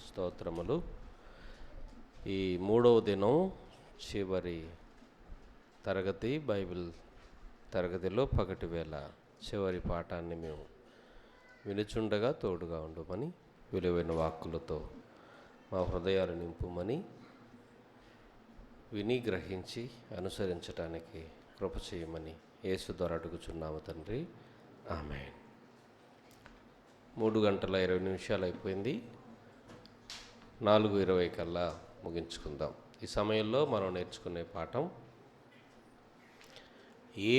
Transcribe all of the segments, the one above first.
స్తోత్రములు. ఈ మూడవ దినం చివరి తరగతి బైబిల్ తరగతిలో పగటి వేళ చివరి పాఠాన్ని మేము వినుచుండగా తోడుగా ఉండమని, విలువైన వాక్కులతో మా హృదయాలు నింపుమని, విని గ్రహించి అనుసరించడానికి కృప చేయమని యేసు ద్వారా అడుగుచున్నాము తండ్రి. ఆమేన్. 3:20 అయిపోయింది. 4:20 కల్లా ముగించుకుందాం. ఈ సమయంలో మనం నేర్చుకునే పాఠం, ఏ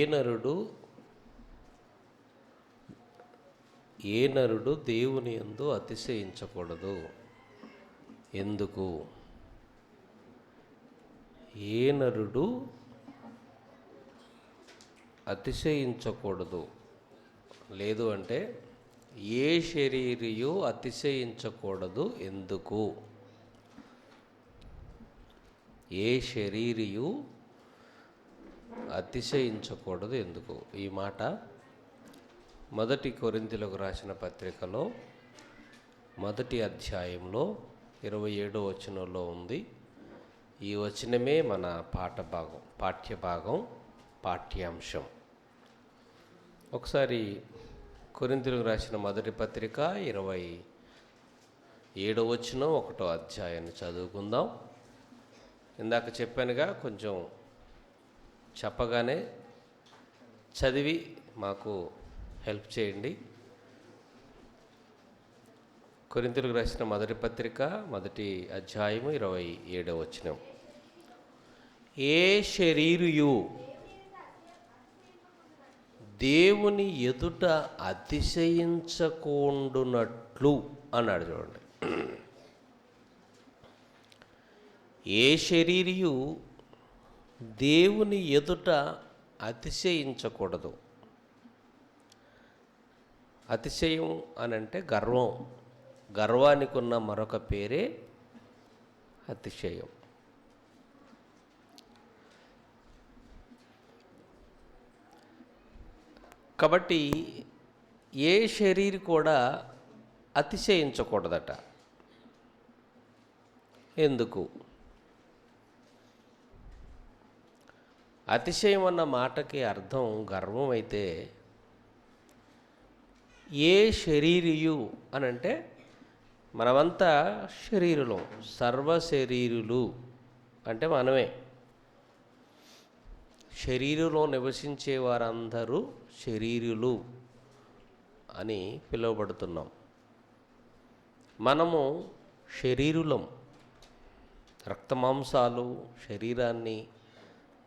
నరుడు దేవుని యందు అతిశయించకూడదు. ఎందుకు? ఏ నరుడు అతిశయించకూడదు, లేదు అంటే ఏ శరీరియు అతిశయించకూడదు. ఎందుకు? ఏ శరీరియు అతిశయించకూడదు ఎందుకు? ఈ మాట 1 కొరింథీయులకు రాసిన పత్రికలో 1వ అధ్యాయంలో 27వ వచనంలో ఉంది. ఈ వచనమే మన పాఠ్యాంశం. ఒకసారి కొరింథీయులకు రాసిన 1వ పత్రిక 27వ వచనం 1వ అధ్యాయాన్ని చదువుకుందాం. ఇందాక చెప్పానుగా, కొంచెం చెప్పగానే చదివి మాకు హెల్ప్ చేయండి. కొరింథీయులకు రాసిన 1వ పత్రిక 1వ అధ్యాయము 27వ వచనం. ఏ శరీరియు దేవుని ఎదుట అతిశయించకుండునట్లు అన్నాడు. చూడండి, ఏ శరీరియు దేవుని ఎదుట అతిశయించకూడదు. అతిశయం అనంటే గర్వం. గర్వానికి ఉన్న మరొక పేరే అతిశయం. కాబట్టి ఏ శరీరం కూడా అతిశయించకూడదట. ఎందుకు? అతిశయం అన్న మాటకి అర్థం గర్వం అయితే, ఏ శరీరియు అనంటే మనమంతా శరీరులం, సర్వశరీరులు అంటే మనమే. శరీరంలో నివసించే వారందరూ శరీరులు అని పిలువబడుతున్నాం. మనము శరీరులం, రక్తమాంసాలు శరీరాన్ని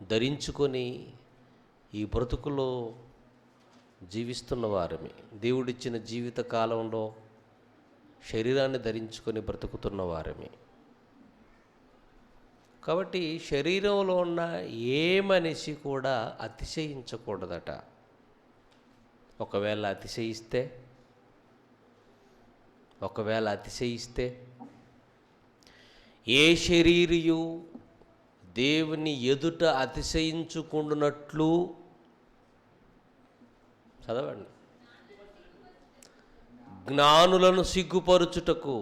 ధరించుకొని ఈ బ్రతుకులో జీవిస్తున్న వారమే. దేవుడిచ్చిన జీవిత కాలంలో శరీరాన్ని ధరించుకొని బ్రతుకుతున్న వారమే. కాబట్టి శరీరంలో ఉన్న ఏ మనిషి కూడా అతిశయించకూడదట. ఒకవేళ అతిశయిస్తే ఏ శరీరియు దేవుని ఎదుట అతిశయించుకుండునట్లు, చదవండి, జ్ఞానులను సిగ్గుపరుచుటకు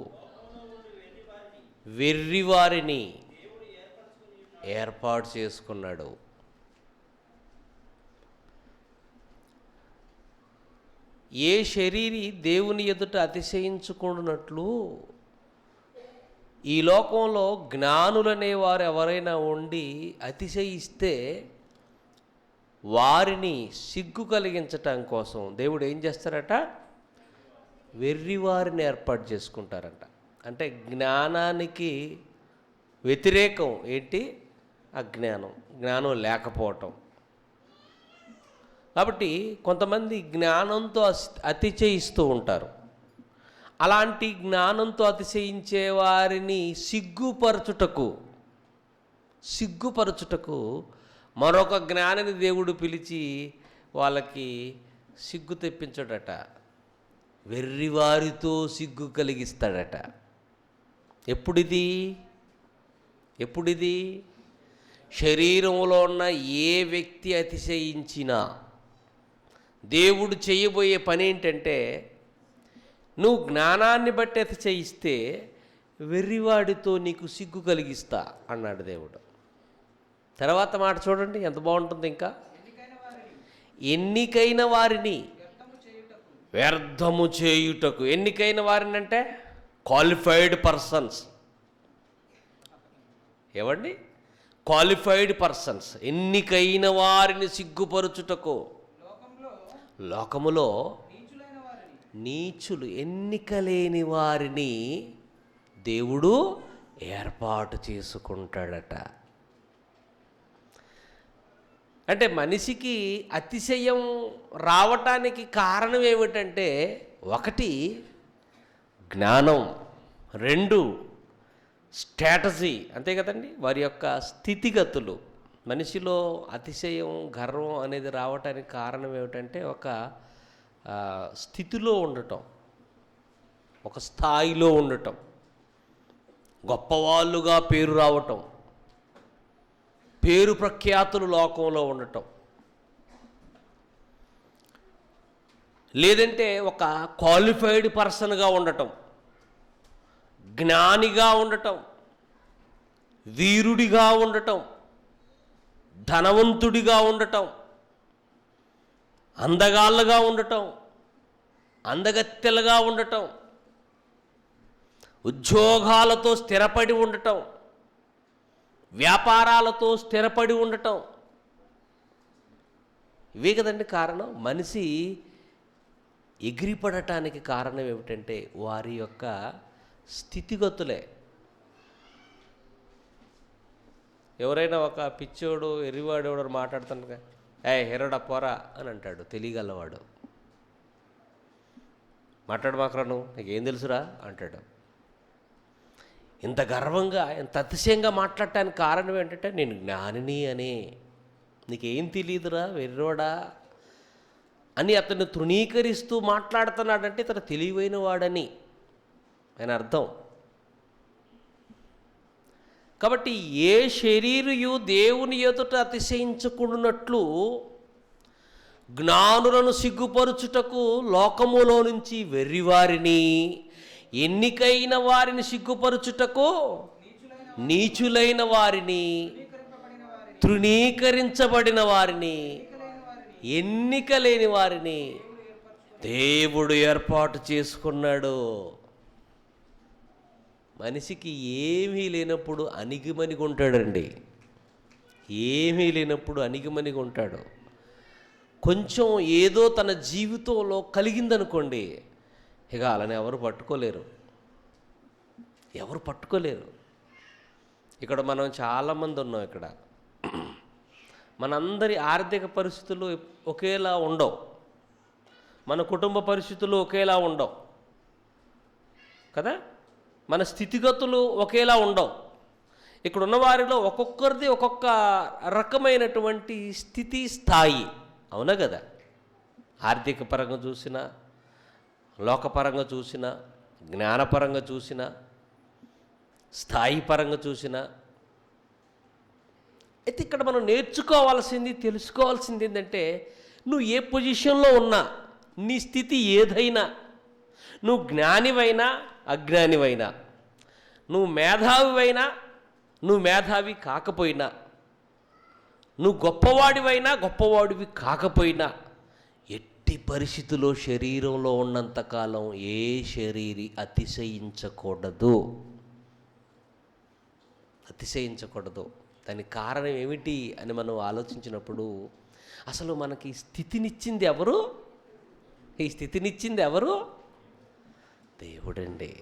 వెర్రివారిని ఏర్పాటు చేసుకున్నాడు. ఏ శరీరి దేవుని ఎదుట అతిశయించుకుంటున్నట్లు, ఈ లోకంలో జ్ఞానులనేవారు ఎవరైనా ఉండి అతిశయిస్తే వారిని సిగ్గు కలిగించటం కోసం దేవుడు ఏం చేస్తారట? వెర్రివారిని ఏర్పాటు చేసుకుంటారంట. అంటే జ్ఞానానికి వ్యతిరేకం ఏంటి? అజ్ఞానం, జ్ఞానం లేకపోవటం. కాబట్టి కొంతమంది జ్ఞానంతో అతిశయిస్తూ ఉంటారు. అలాంటి జ్ఞానంతో అతిశయించే వారిని సిగ్గుపరచుటకు మరొక జ్ఞానిని దేవుడు పిలిచి వాళ్ళకి సిగ్గు తెప్పించడట. వెర్రివారితో సిగ్గు కలిగిస్తాడట. ఎప్పుడిది? శరీరంలో ఉన్న ఏ వ్యక్తి అతిశయించినా దేవుడు చేయబోయే పని ఏంటంటే, నువ్వు జ్ఞానాన్ని బట్టి అతిశయిస్తే వెర్రివాడితో నీకు సిగ్గు కలిగిస్తా అన్నాడు దేవుడు. తర్వాత మాట చూడండి ఎంత బాగుంటుంది. ఇంకా ఎన్నికైన వారిని వ్యర్థము చేయుటకు. ఎన్నికైన వారిని అంటే క్వాలిఫైడ్ పర్సన్స్. ఏవండి? Qualified persons. ఎన్నికైన వారిని సిగ్గుపరుచుటకు. లోకములో నీచులు, ఎన్నిక లేని వారిని దేవుడు ఏర్పాటు చేసుకుంటాడట. అంటే మనిషికి అతిశయం రావటానికి కారణం ఏమిటంటే, ఒకటి జ్ఞానం, రెండు స్ట్రాటజీ, అంతే కదండి, వారి యొక్క స్థితిగతులు. మనిషిలో అతిశయం, గర్వం అనేది రావటానికి కారణం ఏమిటంటే, ఒక స్థితిలో ఉండటం, ఒక స్థాయిలో ఉండటం, గొప్పవాళ్ళుగా పేరు రావటం, పేరు ప్రఖ్యాతులు లోకంలో ఉండటం, లేదంటే ఒక క్వాలిఫైడ్ పర్సన్గా ఉండటం, జ్ఞానిగా ఉండటం, వీరుడిగా ఉండటం, ధనవంతుడిగా ఉండటం, అందగాళ్ళగా ఉండటం, అందగత్తెలుగా ఉండటం, ఉద్యోగాలతో స్థిరపడి ఉండటం, వ్యాపారాలతో స్థిరపడి ఉండటం. ఇవే కదండి కారణం. మనిషి ఎగిరిపడటానికి కారణం ఏమిటంటే వారి యొక్క స్థితిగతులే. ఎవరైనా ఒక పిచ్చోడు, ఎర్రివాడు ఎవడో మాట్లాడుతుండగా హెరడా పోరా అని అంటాడు తెలియగలవాడు. మాట్లాడమాకరా నువ్వు, నీకేం తెలుసురా అంటాడు. ఇంత గర్వంగా, ఇంత అతిశయంగా మాట్లాడటానికి కారణం ఏంటంటే నేను జ్ఞానిని అని. నీకేం తెలియదురా వెర్రోడా అని అతన్ని తృణీకరిస్తూ మాట్లాడుతున్నాడంటే ఇతను తెలివైన వాడని ఆయన అర్థం. కాబట్టి ఏ శరీరయు దేవుని ఎదుట అతిశయించకుండానట్లు జ్ఞానులను సిగ్గుపరుచుటకు లోకములో నుంచి వెర్రివారిని, ఎన్నికైన వారిని సిగ్గుపరుచుటకు నీచులైన వారిని, తృణీకరించబడిన వారిని, ఎన్నిక లేని వారిని దేవుడు ఏర్పాటు చేసుకున్నాడు. మనిషికి ఏమీ లేనప్పుడు అణిగిమణిగి ఉంటాడండి. ఏమీ లేనప్పుడు అణిగిమణిగి ఉంటాడు. కొంచెం ఏదో తన జీవితంలో కలిగిందనుకోండి, ఇక అలానే ఎవరు పట్టుకోలేరు. ఇక్కడ మనం చాలామంది ఉన్నాం. ఇక్కడ మనందరి ఆర్థిక పరిస్థితులు ఒకేలా ఉండవు, మన కుటుంబ పరిస్థితులు ఒకేలా ఉండవు కదా, మన స్థితిగతులు ఒకేలా ఉండవు. ఇక్కడ ఉన్న వారిలో ఒక్కొక్కరిది ఒక్కొక్క రకమైనటువంటి స్థితి, స్థాయి. అవునా కదా? ఆర్థిక పరంగా చూసినా, లోకపరంగా చూసినా, జ్ఞానపరంగా చూసినా, స్థాయి పరంగా చూసినా. అయితే ఇక్కడ మనం నేర్చుకోవాల్సింది, తెలుసుకోవాల్సింది ఏంటంటే, నువ్వు ఏ పొజిషన్లో ఉన్నా, నీ స్థితి ఏదైనా, నువ్వు జ్ఞానివైనా అజ్ఞానివైనా, నువ్వు మేధావివైనా నువ్వు మేధావి కాకపోయినా, నువ్వు గొప్పవాడివైనా గొప్పవాడివి కాకపోయినా, ఎట్టి పరిస్థితుల్లో శరీరంలో ఉన్నంతకాలం ఏ శరీరి అతిశయించకూడదు. దానికి కారణం ఏమిటి అని మనం ఆలోచించినప్పుడు, అసలు మనకి ఈ స్థితినిచ్చింది ఎవరు? దేవుడండి.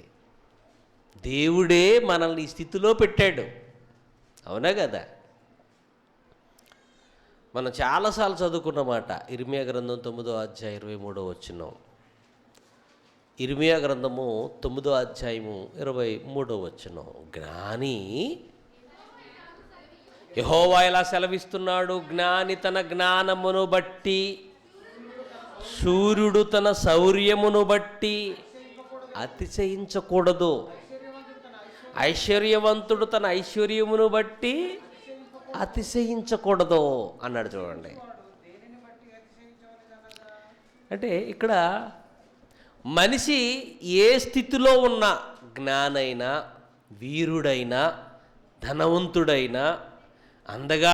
దేవుడే మనల్ని ఈ స్థితిలో పెట్టాడు. అవునా కదా? మనం చాలాసార్లు చదువుకున్నమాట. ఇర్మియా గ్రంథం 9వ అధ్యాయం 23వ వచనం. ఇర్మియా గ్రంథము 9వ అధ్యాయము 23వ వచనం. జ్ఞాని, యెహోవా ఇలా సెలవిస్తున్నాడు, జ్ఞాని తన జ్ఞానమును బట్టి, సూర్యుడు తన శౌర్యమును బట్టి అతిశయించకూడదు, ఐశ్వర్యవంతుడు తన ఐశ్వర్యమును బట్టి అతిశయించకూడదు అన్నాడు. చూడండి, అంటే ఇక్కడ మనిషి ఏ స్థితిలో ఉన్నా, జ్ఞానైనా వీరుడైన, ధనవంతుడైన, అందగా